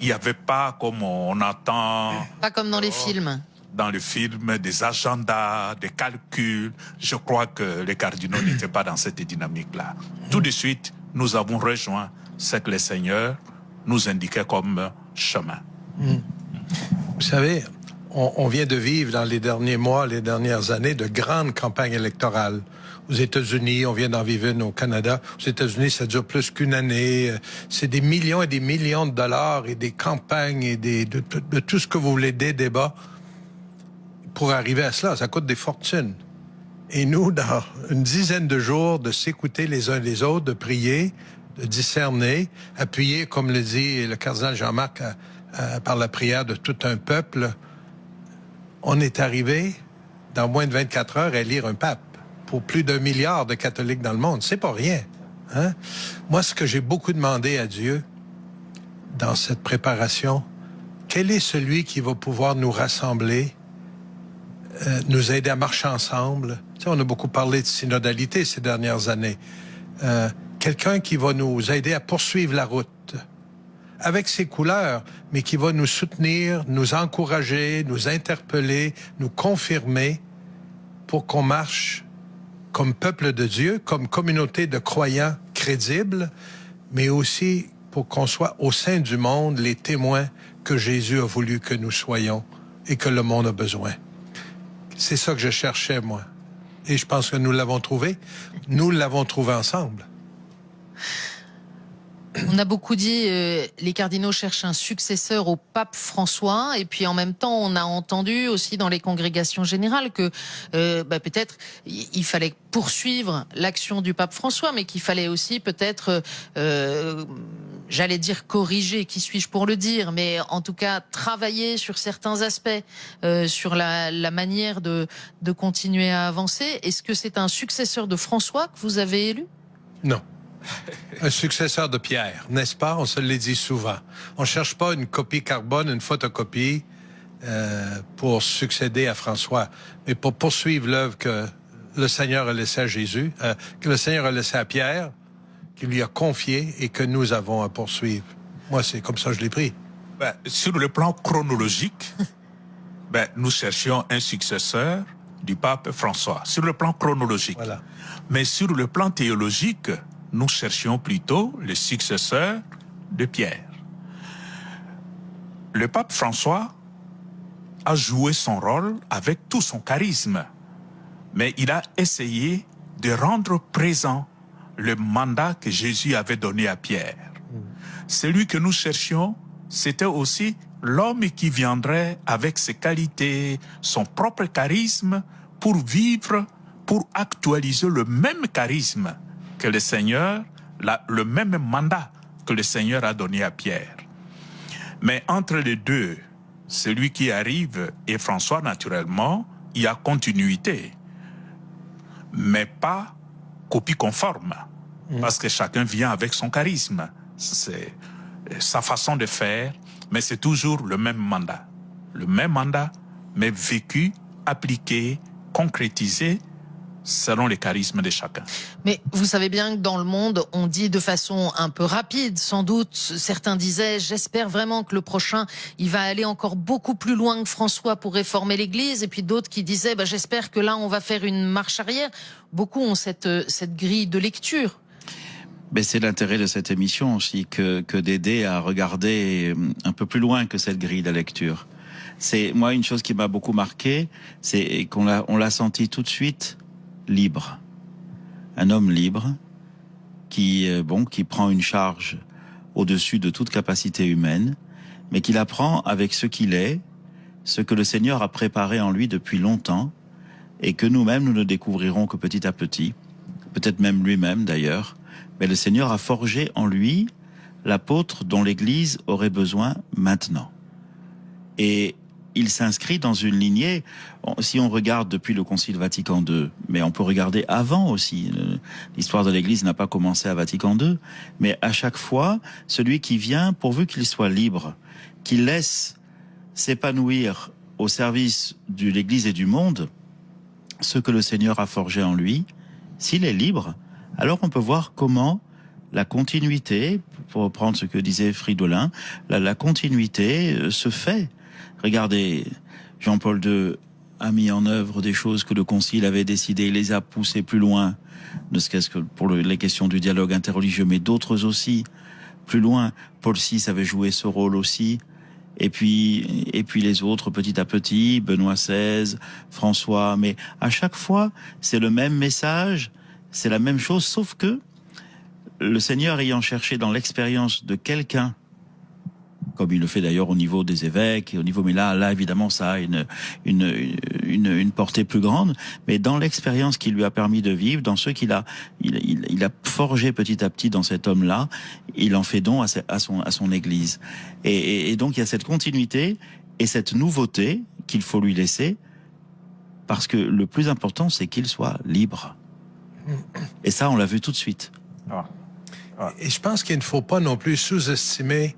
Il n'y avait pas comme on entend... Pas comme dans les films. Dans le film, des agendas, des calculs. Je crois que les cardinaux n'étaient pas dans cette dynamique-là. Tout de suite, nous avons rejoint ce que le Seigneur nous indiquait comme chemin. Vous savez, on vient de vivre dans les derniers mois, les dernières années, de grandes campagnes électorales. Aux États-Unis, on vient d'en vivre une au Canada. Aux États-Unis, ça dure plus qu'une année. C'est des millions et des millions de dollars et des campagnes et de tout ce que vous voulez, des débats. Pour arriver à cela, ça coûte des fortunes. Et nous, dans une dizaine de jours, de s'écouter les uns les autres, de prier, de discerner, appuyer, comme le dit le cardinal Jean-Marc, par la prière de tout un peuple, on est arrivé, dans moins de 24 heures, à élire un pape pour plus d'1 milliard de catholiques dans le monde. C'est pas rien. Hein? Moi, ce que j'ai beaucoup demandé à Dieu dans cette préparation, quel est celui qui va pouvoir nous rassembler, nous aider à marcher ensemble? Tu sais, on a beaucoup parlé de synodalité ces dernières années. Quelqu'un qui va nous aider à poursuivre la route avec ses couleurs, mais qui va nous soutenir, nous encourager, nous interpeller, nous confirmer pour qu'on marche comme peuple de Dieu, comme communauté de croyants crédibles, mais aussi pour qu'on soit au sein du monde les témoins que Jésus a voulu que nous soyons et que le monde a besoin. C'est ça que je cherchais, moi. Et je pense que nous l'avons trouvé. Nous l'avons trouvé ensemble. On a beaucoup dit les cardinaux cherchent un successeur au pape François, et puis en même temps on a entendu aussi dans les congrégations générales que peut-être il fallait poursuivre l'action du pape François, mais qu'il fallait aussi peut-être j'allais dire corriger, qui suis-je pour le dire, mais en tout cas travailler sur certains aspects, sur la manière de continuer à avancer. Est-ce que c'est un successeur de François que vous avez élu? Non. Un successeur de Pierre, n'est-ce pas? On se le dit souvent. On cherche pas une copie carbone, une photocopie pour succéder à François, mais pour poursuivre l'œuvre que le Seigneur a laissée à Jésus, que le Seigneur a laissée à Pierre, qu'il lui a confié et que nous avons à poursuivre. Moi, c'est comme ça que je l'ai pris. Sur le plan chronologique, nous cherchions un successeur du pape François, sur le plan chronologique. Voilà. Mais sur le plan théologique, nous cherchions plutôt le successeur de Pierre. Le pape François a joué son rôle avec tout son charisme, mais il a essayé de rendre présent le mandat que Jésus avait donné à Pierre. Celui que nous cherchions, c'était aussi l'homme qui viendrait avec ses qualités, son propre charisme, pour vivre, pour actualiser le même charisme que le Seigneur, le même mandat que le Seigneur a donné à Pierre. Mais entre les deux, celui qui arrive et François, naturellement, il y a continuité, mais pas copie conforme, parce que chacun vient avec son charisme. C'est sa façon de faire, mais c'est toujours le même mandat. Le même mandat, mais vécu, appliqué, concrétisé, selon les charismes de chacun. Mais vous savez bien que dans le monde, on dit de façon un peu rapide, sans doute, certains disaient, j'espère vraiment que le prochain, il va aller encore beaucoup plus loin que François pour réformer l'Église, et puis d'autres qui disaient, j'espère que là, on va faire une marche arrière. Beaucoup ont cette grille de lecture. Mais c'est l'intérêt de cette émission aussi, que d'aider à regarder un peu plus loin que cette grille de lecture. C'est, moi, une chose qui m'a beaucoup marqué, c'est qu'on l'a senti tout de suite libre. Un homme libre qui prend une charge au-dessus de toute capacité humaine, mais qui la prend avec ce qu'il est, ce que le Seigneur a préparé en lui depuis longtemps, et que nous-mêmes, nous ne découvrirons que petit à petit, peut-être même lui-même d'ailleurs, mais le Seigneur a forgé en lui l'apôtre dont l'Église aurait besoin maintenant. Et il s'inscrit dans une lignée, si on regarde depuis le Concile Vatican II, mais on peut regarder avant aussi, l'histoire de l'Église n'a pas commencé à Vatican II, mais à chaque fois, celui qui vient, pourvu qu'il soit libre, qu'il laisse s'épanouir au service de l'Église et du monde, ce que le Seigneur a forgé en lui, s'il est libre, alors on peut voir comment la continuité, pour reprendre ce que disait Fridolin, la continuité se fait. Regardez, Jean-Paul II a mis en œuvre des choses que le Concile avait décidé, il les a poussées plus loin, ne serait-ce que pour les questions du dialogue interreligieux, mais d'autres aussi, plus loin. Paul VI avait joué ce rôle aussi, et puis les autres petit à petit, Benoît XVI, François, mais à chaque fois, c'est le même message, c'est la même chose, sauf que le Seigneur ayant cherché dans l'expérience de quelqu'un, comme il le fait d'ailleurs au niveau des évêques, et au niveau, mais là évidemment ça a une portée plus grande, mais dans l'expérience qu'il lui a permis de vivre, dans ce qu'il a, il a forgé petit à petit dans cet homme-là, il en fait don à son Église. Et donc il y a cette continuité et cette nouveauté qu'il faut lui laisser, parce que le plus important c'est qu'il soit libre. Et ça on l'a vu tout de suite. Et je pense qu'il ne faut pas non plus sous-estimer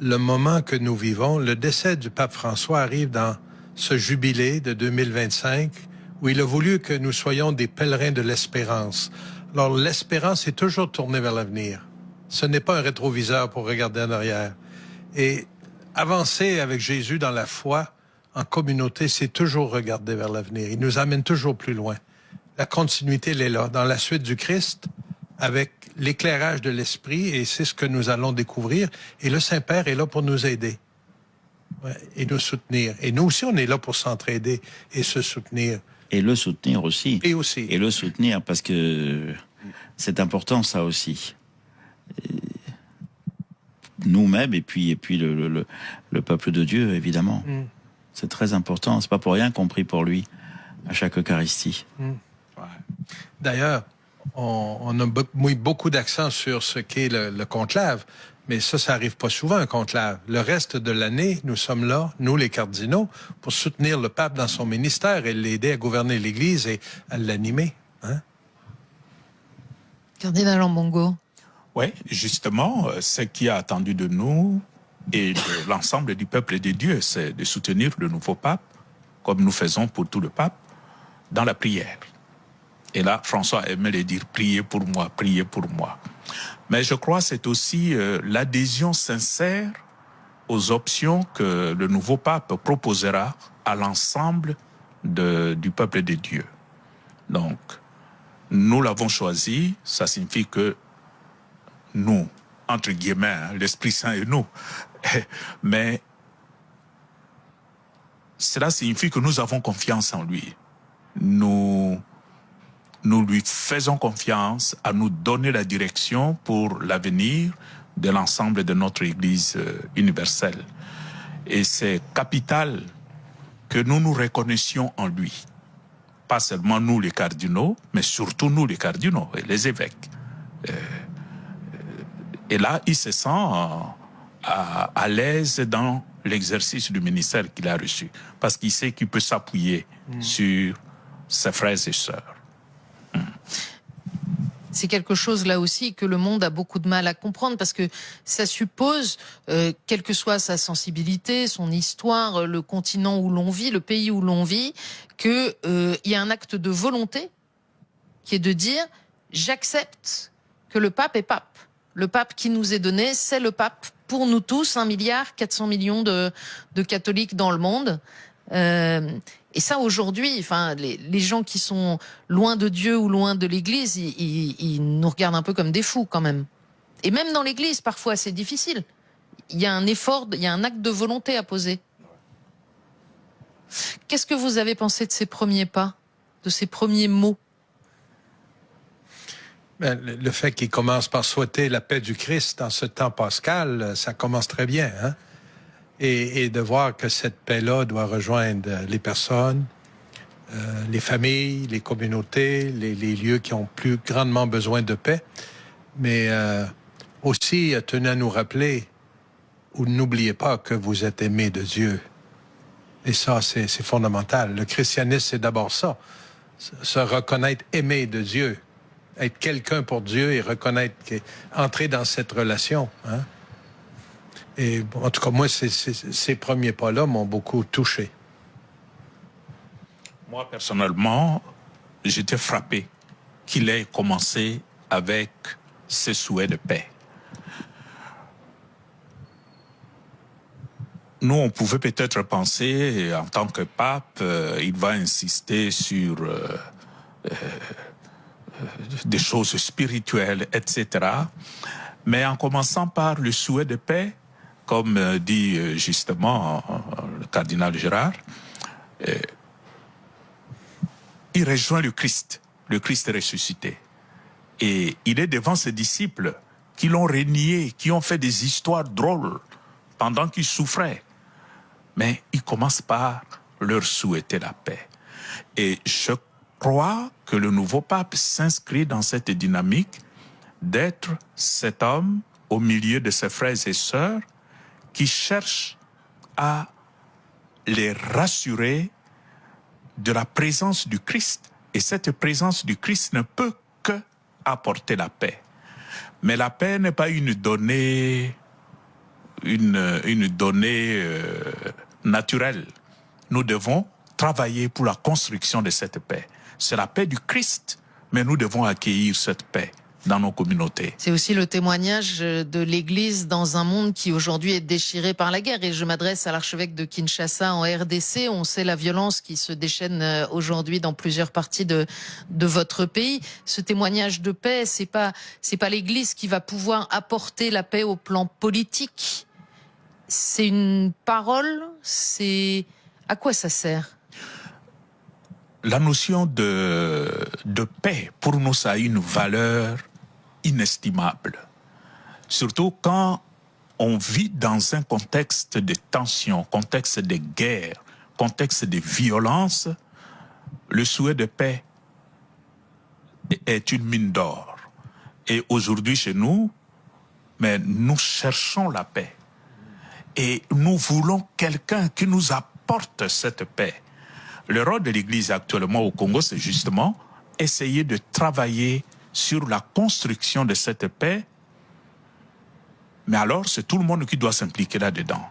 le moment que nous vivons. Le décès du pape François arrive dans ce jubilé de 2025 où il a voulu que nous soyons des pèlerins de l'espérance. Alors, l'espérance est toujours tournée vers l'avenir. Ce n'est pas un rétroviseur pour regarder en arrière. Et avancer avec Jésus dans la foi, en communauté, c'est toujours regarder vers l'avenir. Il nous amène toujours plus loin. La continuité, elle est là, dans la suite du Christ, avec l'éclairage de l'Esprit, et c'est ce que nous allons découvrir. Et le Saint-Père est là pour nous aider et nous soutenir. Et nous aussi, on est là pour s'entraider et se soutenir. Et le soutenir aussi. Et aussi. Et le soutenir, parce que c'est important, ça aussi. Nous-mêmes, et puis le peuple de Dieu, évidemment. C'est très important. C'est pas pour rien qu'on prie pour lui à chaque Eucharistie. D'ailleurs, on a mis beaucoup d'accent sur ce qu'est le conclave, mais ça arrive pas souvent, un conclave. Le reste de l'année, nous sommes là, nous les cardinaux, pour soutenir le pape dans son ministère et l'aider à gouverner l'Église et à l'animer. Hein? Cardinal Ambongo. Oui, justement, ce qui a attendu de nous et de l'ensemble du peuple de Dieu, c'est de soutenir le nouveau pape, comme nous faisons pour tout le pape, dans la prière. Et là, François aimait le dire, priez pour moi, priez pour moi. Mais je crois que c'est aussi l'adhésion sincère aux options que le nouveau pape proposera à l'ensemble du peuple de Dieu. Donc, nous l'avons choisi, ça signifie que nous, entre guillemets, l'Esprit Saint et nous, mais cela signifie que nous avons confiance en lui. Nous lui faisons confiance à nous donner la direction pour l'avenir de l'ensemble de notre Église universelle. Et c'est capital que nous nous reconnaissions en lui. Pas seulement nous les cardinaux, mais surtout nous les cardinaux et les évêques. Et là, il se sent à l'aise dans l'exercice du ministère qu'il a reçu, parce qu'il sait qu'il peut s'appuyer sur ses frères et sœurs. C'est quelque chose là aussi que le monde a beaucoup de mal à comprendre, parce que ça suppose, quelle que soit sa sensibilité, son histoire, le continent où l'on vit, le pays où l'on vit, qu'il y a un acte de volonté qui est de dire « j'accepte que le pape est pape ». Le pape qui nous est donné, c'est le pape pour nous tous, 1,4 milliard de catholiques dans le monde. Et ça, aujourd'hui, enfin, les gens qui sont loin de Dieu ou loin de l'Église, ils nous regardent un peu comme des fous, quand même. Et même dans l'Église, parfois, c'est difficile. Il y a un effort, il y a un acte de volonté à poser. Qu'est-ce que vous avez pensé de ces premiers pas, de ces premiers mots? Le fait qu'il commence par souhaiter la paix du Christ dans ce temps pascal, ça commence très bien, hein? Et de voir que cette paix-là doit rejoindre les personnes, les familles, les communautés, les lieux qui ont plus grandement besoin de paix. Mais aussi, tenez à nous rappeler, ou n'oubliez pas que vous êtes aimés de Dieu. Et ça, c'est fondamental. Le christianisme, c'est d'abord ça. Se reconnaître aimé de Dieu. Être quelqu'un pour Dieu et reconnaître, entrer dans cette relation. Hein? Et en tout cas, moi, ces premiers pas-là m'ont beaucoup touché. Moi, personnellement, j'étais frappé qu'il ait commencé avec ce souhait de paix. Nous, on pouvait peut-être penser, en tant que pape, il va insister sur des choses spirituelles, etc. Mais en commençant par le souhait de paix, comme dit justement le cardinal Gérard, il rejoint le Christ ressuscité. Et il est devant ses disciples qui l'ont renié, qui ont fait des histoires drôles pendant qu'ils souffraient. Mais il commence par leur souhaiter la paix. Et je crois que le nouveau pape s'inscrit dans cette dynamique d'être cet homme au milieu de ses frères et sœurs qui cherche à les rassurer de la présence du Christ. Et cette présence du Christ ne peut que apporter la paix. Mais la paix n'est pas une donnée une donnée naturelle. Nous devons travailler pour la construction de cette paix. C'est la paix du Christ, mais nous devons accueillir cette paix dans nos communautés. C'est aussi le témoignage de l'Église dans un monde qui aujourd'hui est déchiré par la guerre. Et je m'adresse à l'archevêque de Kinshasa en RDC. On sait la violence qui se déchaîne aujourd'hui dans plusieurs parties de votre pays. Ce témoignage de paix, c'est pas l'Église qui va pouvoir apporter la paix au plan politique. C'est une parole. C'est à quoi ça sert? La notion de paix, pour nous, ça a une valeur inestimable. Surtout quand on vit dans un contexte de tension, contexte de guerre, contexte de violence. Le souhait de paix est une mine d'or. Et aujourd'hui, chez nous, mais nous cherchons la paix. Et nous voulons quelqu'un qui nous apporte cette paix. Le rôle de l'Église actuellement au Congo, c'est justement essayer de travailler sur la construction de cette paix. Mais alors, c'est tout le monde qui doit s'impliquer là-dedans.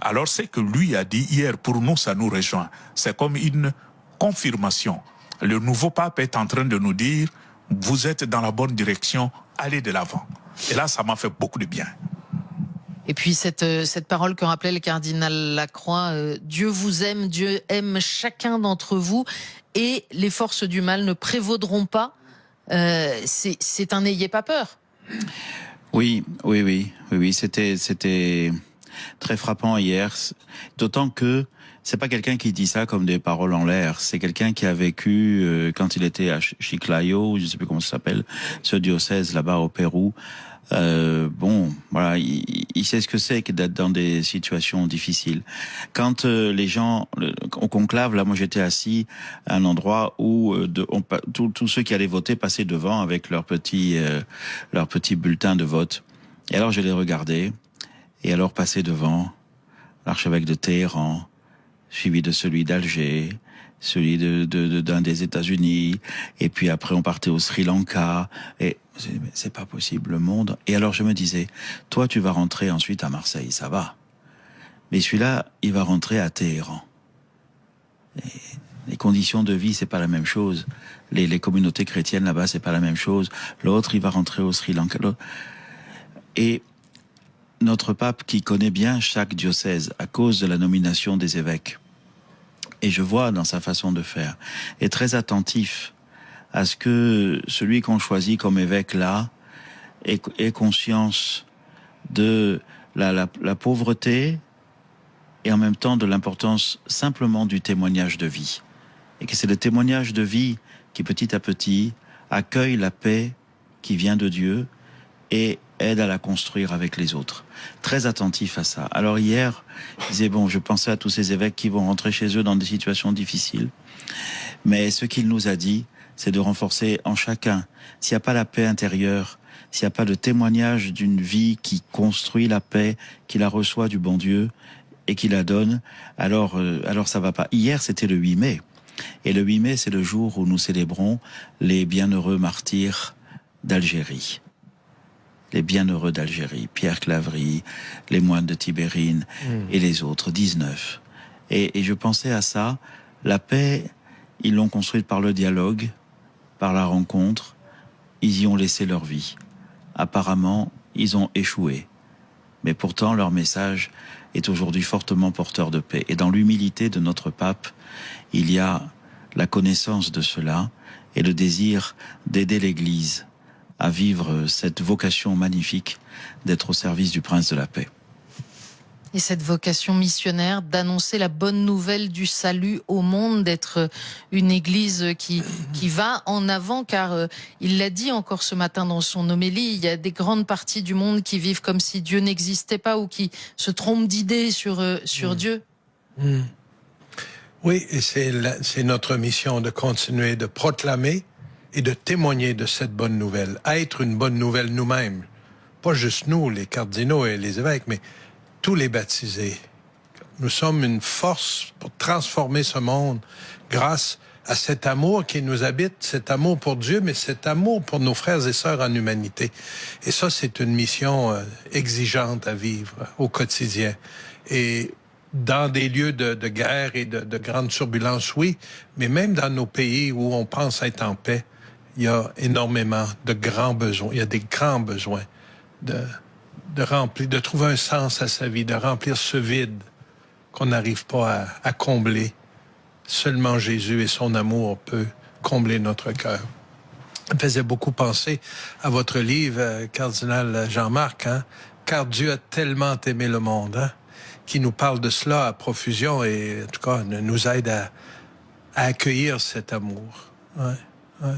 Alors, ce que lui a dit hier, pour nous, ça nous rejoint. C'est comme une confirmation. Le nouveau pape est en train de nous dire, vous êtes dans la bonne direction, allez de l'avant. Et là, ça m'a fait beaucoup de bien. Et puis cette parole que rappelait le cardinal Lacroix, Dieu vous aime, Dieu aime chacun d'entre vous et les forces du mal ne prévaudront pas. C'est un n'ayez pas peur. Oui, c'était très frappant hier, d'autant que c'est pas quelqu'un qui dit ça comme des paroles en l'air, c'est quelqu'un qui a vécu quand il était à Chiclayo, je sais plus comment ça s'appelle, ce diocèse là-bas au Pérou. Bon, voilà, il sait ce que c'est que d'être dans des situations difficiles. Quand les gens au conclave, là, moi j'étais assis à un endroit où tous ceux qui allaient voter passaient devant avec leur petit bulletin de vote. Et alors je les regardais, et alors passer devant l'archevêque de Téhéran, suivi de celui d'Alger, celui d'un des États-Unis, et puis après on partait au Sri Lanka, et c'est pas possible, le monde. Et alors je me disais, toi tu vas rentrer ensuite à Marseille, ça va. Mais celui-là, il va rentrer à Téhéran. Et les conditions de vie, c'est pas la même chose. Les communautés chrétiennes là-bas, c'est pas la même chose. L'autre, il va rentrer au Sri Lanka. Et notre pape, qui connaît bien chaque diocèse à cause de la nomination des évêques, et je vois dans sa façon de faire, est très attentif à ce que celui qu'on choisit comme évêque là ait conscience de la pauvreté et en même temps de l'importance simplement du témoignage de vie. Et que c'est le témoignage de vie qui petit à petit accueille la paix qui vient de Dieu et aide à la construire avec les autres. Très attentif à ça. Alors hier, je disais, bon, je pensais à tous ces évêques qui vont rentrer chez eux dans des situations difficiles. Mais ce qu'il nous a dit, c'est de renforcer en chacun. S'il n'y a pas la paix intérieure, s'il n'y a pas de témoignage d'une vie qui construit la paix, qui la reçoit du bon Dieu et qui la donne, alors ça va pas. Hier, c'était le 8 mai. Et le 8 mai, c'est le jour où nous célébrons les bienheureux martyrs d'Algérie. Les bienheureux d'Algérie, Pierre Claverie, les moines de Tibérine et les autres, 19. Et je pensais à ça, la paix, ils l'ont construite par le dialogue, par la rencontre, ils y ont laissé leur vie. Apparemment, ils ont échoué. Mais pourtant, leur message est aujourd'hui fortement porteur de paix. Et dans l'humilité de notre pape, il y a la connaissance de cela et le désir d'aider l'Église à vivre cette vocation magnifique d'être au service du Prince de la Paix. Et cette vocation missionnaire d'annoncer la bonne nouvelle du salut au monde, d'être une église qui va en avant, car il l'a dit encore ce matin dans son homélie, il y a des grandes parties du monde qui vivent comme si Dieu n'existait pas ou qui se trompent d'idées sur Dieu. Oui, et c'est notre mission de continuer de proclamer et de témoigner de cette bonne nouvelle, être une bonne nouvelle nous-mêmes. Pas juste nous, les cardinaux et les évêques, mais tous les baptisés. Nous sommes une force pour transformer ce monde grâce à cet amour qui nous habite, cet amour pour Dieu, mais cet amour pour nos frères et sœurs en humanité. Et ça, c'est une mission exigeante à vivre au quotidien. Et dans des lieux de guerre et de grandes turbulences, oui, mais même dans nos pays où on pense être en paix, il y a énormément de grands besoins. Il y a des grands besoins de remplir, de trouver un sens à sa vie, de remplir ce vide qu'on n'arrive pas à combler. Seulement Jésus et son amour peuvent combler notre cœur. Ça me faisait beaucoup penser à votre livre, Cardinal Jean-Marc, hein? Car Dieu a tellement aimé le monde, hein? Qui nous parle de cela à profusion et, en tout cas, nous aide à accueillir cet amour. Ouais, ouais.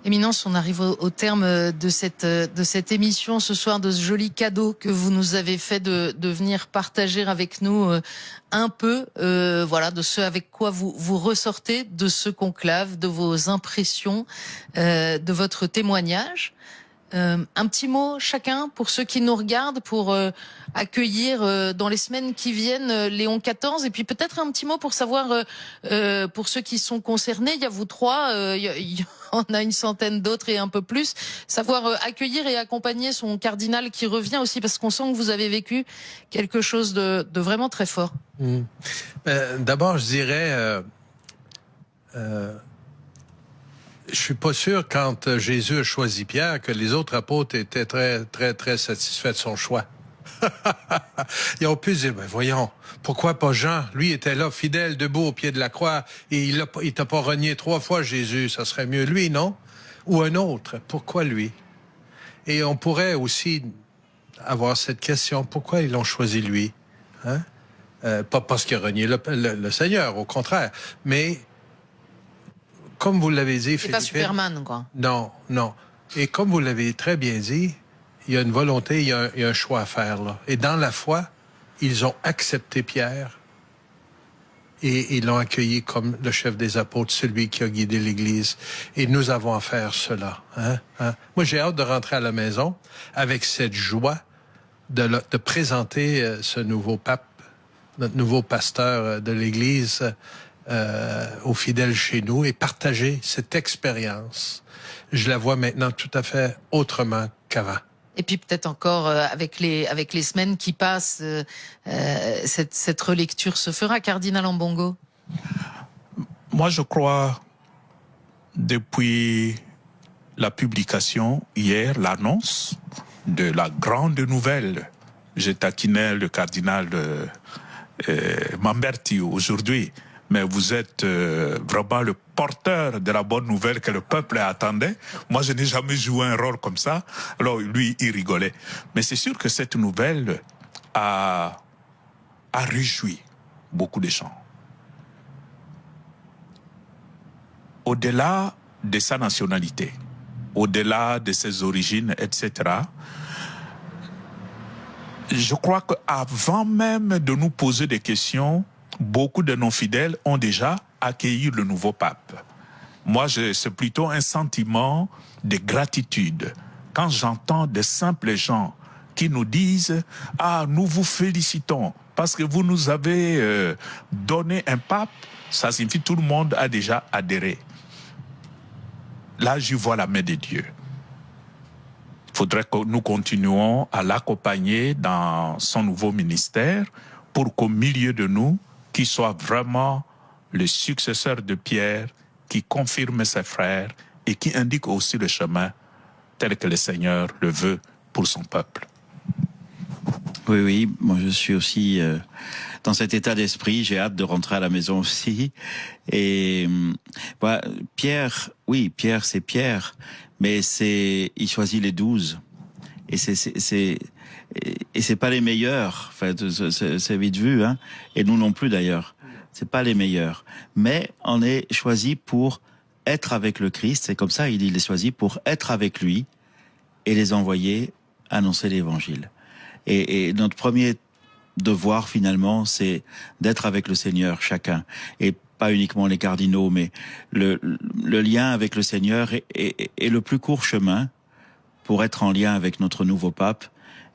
Éminence, on arrive au terme de cette émission ce soir, de ce joli cadeau que vous nous avez fait de venir partager avec nous un peu, voilà, de ce avec quoi vous ressortez de ce conclave, de vos impressions, de votre témoignage. Un petit mot chacun pour ceux qui nous regardent, pour accueillir dans les semaines qui viennent Léon XIV, et puis peut-être un petit mot pour savoir, pour ceux qui sont concernés, il y a vous trois, il y en a une centaine d'autres et un peu plus, savoir accueillir et accompagner son cardinal qui revient aussi, parce qu'on sent que vous avez vécu quelque chose de vraiment très fort. D'abord, je dirais... je suis pas sûr, quand Jésus a choisi Pierre, que les autres apôtres étaient très, très, très satisfaits de son choix. Ils ont pu dire, ben voyons, pourquoi pas Jean? Lui était là, fidèle, debout au pied de la croix, et il t'a pas renié 3 fois, Jésus. Ça serait mieux lui, non? Ou un autre. Pourquoi lui? Et on pourrait aussi avoir cette question, pourquoi ils l'ont choisi lui? Hein? Pas parce qu'il a renié le Seigneur, au contraire. Mais... comme vous l'avez dit, c'est pas Superman, quoi. Non, non. Et comme vous l'avez très bien dit, il y a une volonté, il y a un choix à faire, là. Et dans la foi, ils ont accepté Pierre et ils l'ont accueilli comme le chef des apôtres, celui qui a guidé l'Église. Et nous avons à faire cela. Hein? Moi, j'ai hâte de rentrer à la maison avec cette joie de présenter ce nouveau pape, notre nouveau pasteur de l'Église, aux fidèles chez nous et partager cette expérience. Je la vois maintenant tout à fait autrement qu'avant. Et puis peut-être encore avec les semaines qui passent, cette relecture se fera, Cardinal Ambongo. Moi, je crois, depuis la publication hier, l'annonce de la grande nouvelle, j'ai taquiné le cardinal Mamberti aujourd'hui, mais vous êtes vraiment le porteur de la bonne nouvelle que le peuple attendait. Moi, je n'ai jamais joué un rôle comme ça. Alors, lui, il rigolait. Mais c'est sûr que cette nouvelle a réjoui beaucoup de gens. Au-delà de sa nationalité, au-delà de ses origines, etc., je crois qu'avant même de nous poser des questions, beaucoup de nos fidèles ont déjà accueilli le nouveau pape. Moi, c'est plutôt un sentiment de gratitude. Quand j'entends de simples gens qui nous disent « Ah, nous vous félicitons parce que vous nous avez donné un pape », ça signifie que tout le monde a déjà adhéré. Là, je vois la main de Dieu. Il faudrait que nous continuions à l'accompagner dans son nouveau ministère pour qu'au milieu de nous, qu'il soit vraiment le successeur de Pierre, qui confirme ses frères et qui indique aussi le chemin tel que le Seigneur le veut pour son peuple. Oui, oui, moi je suis aussi dans cet état d'esprit, j'ai hâte de rentrer à la maison aussi. Et bah, Pierre, oui, Pierre c'est Pierre, mais il choisit les 12. Et c'est pas les meilleurs, enfin, c'est vite vu, hein. Et nous non plus d'ailleurs. C'est pas les meilleurs. Mais on est choisi pour être avec le Christ. C'est comme ça, il est choisi pour être avec lui et les envoyer annoncer l'évangile. Et notre premier devoir finalement, c'est d'être avec le Seigneur, chacun. Et pas uniquement les cardinaux, mais le lien avec le Seigneur est le plus court chemin pour être en lien avec notre nouveau pape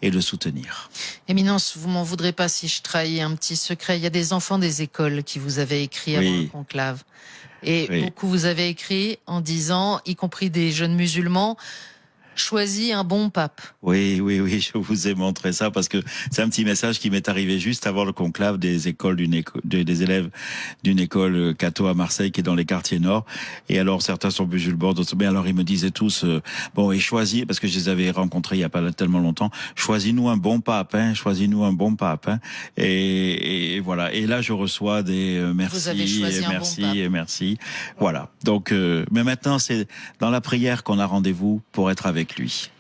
et le soutenir. Éminence, vous m'en voudrez pas si je trahis un petit secret. Il y a des enfants des écoles qui vous avaient écrit avant le conclave. Et beaucoup vous avez écrit en disant, y compris des jeunes musulmans, choisis un bon pape. Oui, je vous ai montré ça parce que c'est un petit message qui m'est arrivé juste avant le conclave des des élèves d'une école catho à Marseille qui est dans les quartiers nord. Et alors certains sont musulmans, d'autres, mais alors ils me disaient tous, bon, et choisis, parce que je les avais rencontrés il y a pas tellement longtemps, choisis-nous un bon pape, hein, choisis-nous un bon pape, hein. Et voilà. Et là je reçois des merci, et merci, et merci. Voilà. Donc, mais maintenant c'est dans la prière qu'on a rendez-vous pour être avec lui.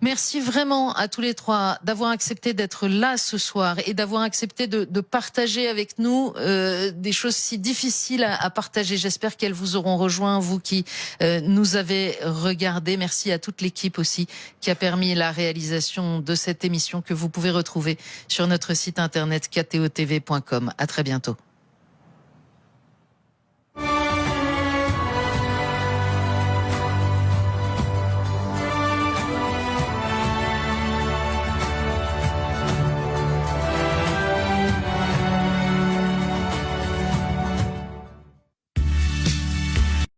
Merci vraiment à tous les trois d'avoir accepté d'être là ce soir et d'avoir accepté de partager avec nous des choses si difficiles à partager. J'espère qu'elles vous auront rejoint, vous qui nous avez regardé. Merci à toute l'équipe aussi qui a permis la réalisation de cette émission que vous pouvez retrouver sur notre site internet ktotv.com. À très bientôt.